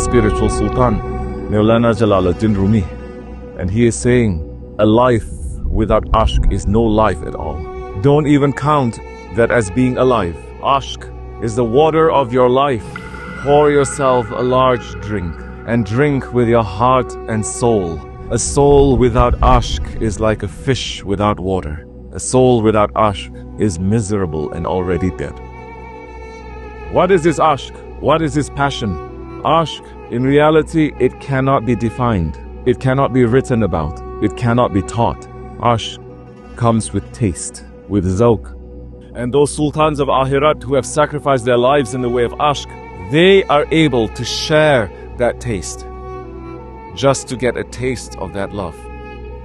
spiritual Sultan, Mevlana Jalaluddin Rumi. And he is saying, a life without Ashk is no life at all. Don't even count that as being alive. Ashk is the water of your life. Pour yourself a large drink and drink with your heart and soul. A soul without Ashk is like a fish without water. A soul without Ashk is miserable and already dead. What is this Ashk? What is this passion? Ashk, in reality, it cannot be defined. It cannot be written about. It cannot be taught. Ashk comes with taste, with zawq. And those sultans of Akhirat who have sacrificed their lives in the way of Ashk, they are able to share that taste, just to get a taste of that love.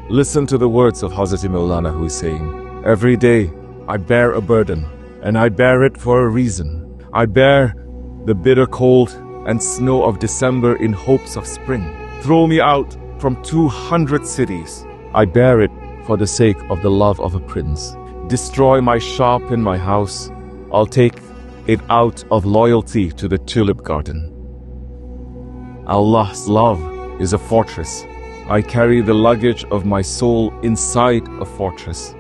Listen to the words of Hazrat Mevlana, who is saying, every day I bear a burden, and I bear it for a reason. I bear the bitter cold and snow of December in hopes of spring. Throw me out from 200 cities. I bear it for the sake of the love of a prince. Destroy my shop in my house. I'll take it out of loyalty to the tulip garden. Allah's love is a fortress. I carry the luggage of my soul inside a fortress.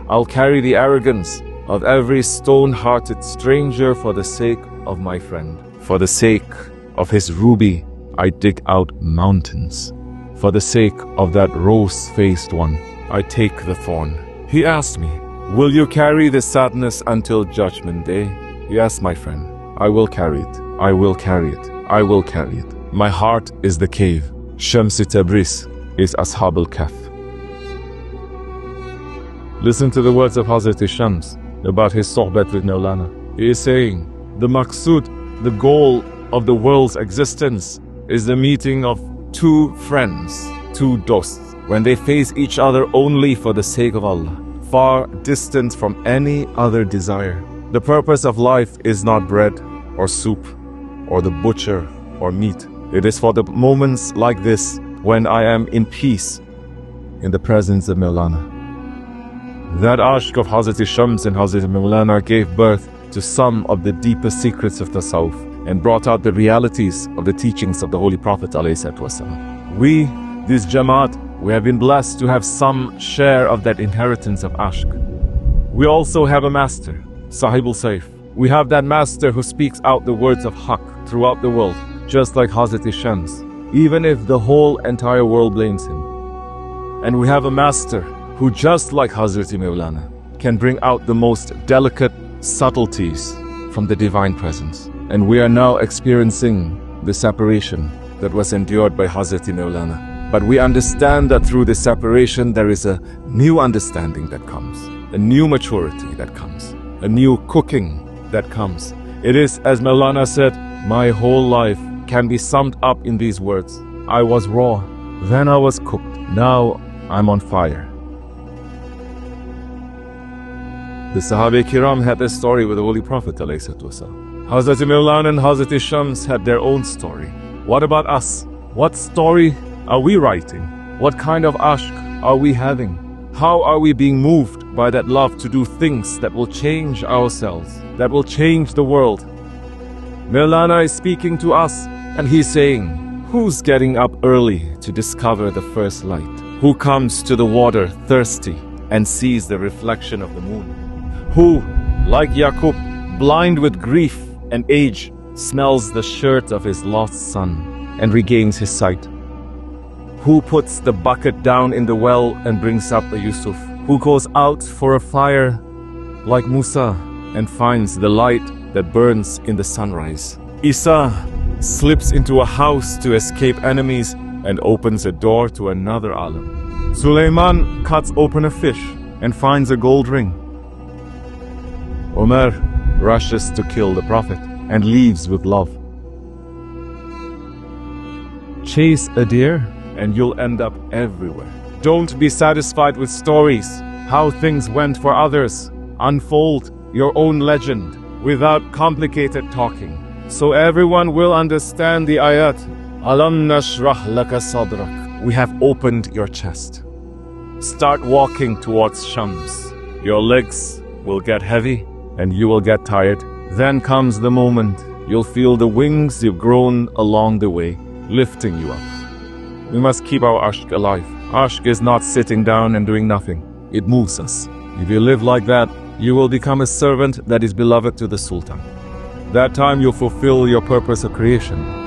I'll carry the arrogance of every stone-hearted stranger for the sake of my friend. For the sake of his ruby, I dig out mountains. For the sake of that rose-faced one, I take the thorn. He asked me, will you carry this sadness until Judgment Day? Yes, my friend, I will carry it. I will carry it. I will carry it. My heart is the cave. Shams-e-Tabriz is Ashab al-Kahf. Listen to the words of Hazrat Shams about his sohbet with Mevlana. He is saying, the maqsood, the goal of the world's existence, is the meeting of two friends, two dosts, when they face each other only for the sake of Allah, far distant from any other desire. The purpose of life is not bread or soup or the butcher or meat. It is for the moments like this when I am in peace in the presence of Mevlana. That Ashk of Hazrat Shams and Hazrat Mevlana gave birth to some of the deepest secrets of Tasawwuf and brought out the realities of the teachings of the Holy Prophet ﷺ. We, this Jamaat, we have been blessed to have some share of that inheritance of Ashk. We also have a master, Sahib el-Sayf. We have that master who speaks out the words of Haqq throughout the world, just like Hazrat Shams, even if the whole entire world blames him. And we have a master who, just like Hazrat Mevlana, can bring out the most delicate subtleties from the divine presence. And we are now experiencing the separation that was endured by Hazrat Mevlana. But we understand that through this separation there is a new understanding that comes, a new maturity that comes, a new cooking that comes. It is, as Mevlana said, my whole life can be summed up in these words. I was raw, then I was cooked, now I'm on fire. The Sahaba Kiram had this story with the Holy Prophet ﷺ. Hazrat Mevlana and Hazrat Shams had their own story. What about us? What story are we writing? What kind of ashk are we having? How are we being moved by that love to do things that will change ourselves, that will change the world? Mevlana is speaking to us and he's saying, who's getting up early to discover the first light? Who comes to the water thirsty and sees the reflection of the moon? Who, like Yaqub, blind with grief and age, smells the shirt of his lost son and regains his sight? Who puts the bucket down in the well and brings up a Yusuf? Who goes out for a fire like Musa and finds the light that burns in the sunrise? Isa slips into a house to escape enemies and opens a door to another alam. Sulaiman cuts open a fish and finds a gold ring. Umar rushes to kill the Prophet and leaves with love. Chase a deer and you'll end up everywhere. Don't be satisfied with stories, how things went for others. Unfold your own legend without complicated talking, so everyone will understand the ayat. Alam nashrah laka sadrak. We have opened your chest. Start walking towards Shams. Your legs will get heavy and you will get tired. Then comes the moment you'll feel the wings you've grown along the way. lifting you up. We must keep our Ashk alive. Ashk is not sitting down and doing nothing. It moves us. If you live like that, you will become a servant that is beloved to the Sultan. That time you'll fulfill your purpose of creation.